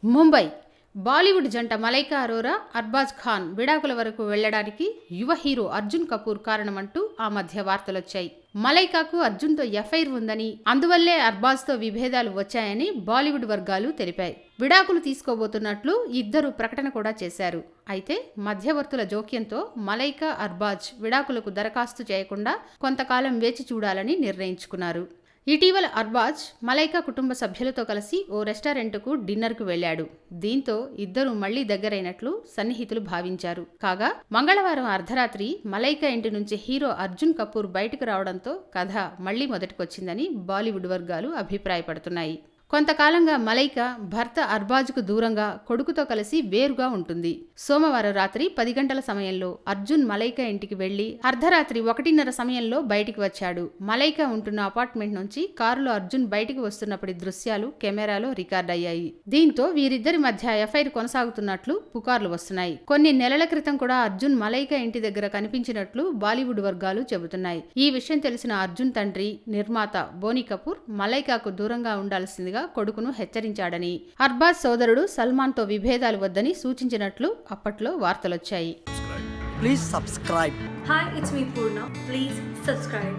ముంబై బాలీవుడ్ జంట మలైకా అరోరా, అర్బాజ్ ఖాన్ విడాకుల వరకు వెళ్లడానికి యువ హీరో అర్జున్ కపూర్ కారణమంటూ ఆ మధ్య వార్తలొచ్చాయి. మలైకాకు అర్జున్తో ఎఫ్ఐఆర్ ఉందని, అందువల్లే అర్బాజ్తో విభేదాలు వచ్చాయని బాలీవుడ్ వర్గాలు తెలిపాయి. విడాకులు తీసుకోబోతున్నట్లు ఇద్దరు ప్రకటన కూడా చేశారు. అయితే మధ్యవర్తుల జోక్యంతో మలైకా, అర్బాజ్ విడాకులకు దరఖాస్తు చేయకుండా కొంతకాలం వేచి చూడాలని నిర్ణయించుకున్నారు. ఇటీవల అర్బాజ్ మలైకా కుటుంబ సభ్యులతో కలిసి ఓ రెస్టారెంట్కు డిన్నర్కు వెళ్లాడు. దీంతో ఇద్దరు మళ్లీ దగ్గరైనట్లు సన్నిహితులు భావించారు. కాగా మంగళవారం అర్ధరాత్రి మలైకా ఇంటి నుంచి హీరో అర్జున్ కపూర్ బయటకు రావడంతో కథ మళ్లీ మొదటికొచ్చిందని బాలీవుడ్ వర్గాలు అభిప్రాయపడుతున్నాయి. కొంతకాలంగా మలైకా భర్త అర్బాజ్కు దూరంగా కొడుకుతో కలిసి వేరుగా ఉంటుంది. సోమవారం రాత్రి 10 గంటల సమయంలో అర్జున్ మలైకా ఇంటికి వెళ్లి అర్ధరాత్రి 1:30 సమయంలో బయటికి వచ్చాడు. మలైకా ఉంటున్న అపార్ట్మెంట్ నుంచి కారులో అర్జున్ బయటికి వస్తున్నప్పటి దృశ్యాలు కెమెరాలో రికార్డయ్యాయి. దీంతో వీరిద్దరి మధ్య ఎఫ్ఐఆర్ కొనసాగుతున్నట్లు పుకార్లు వస్తున్నాయి. కొన్ని నెలల క్రితం కూడా అర్జున్ మలైకా ఇంటి దగ్గర కనిపించినట్లు బాలీవుడ్ వర్గాలు చెబుతున్నాయి. ఈ విషయం తెలిసిన అర్జున్ తండ్రి, నిర్మాత బోనీ కపూర్ మలైకాకు దూరంగా ఉండాల్సిందిగా కొడుకును హెచ్చరించాడని, అర్బాజ్ సోదరుడు సల్మాన్తో విభేదాలు వద్దని సూచించినట్లు అప్పట్లో వార్తలొచ్చాయి. Please subscribe. Hi, it's me Purna. Please subscribe.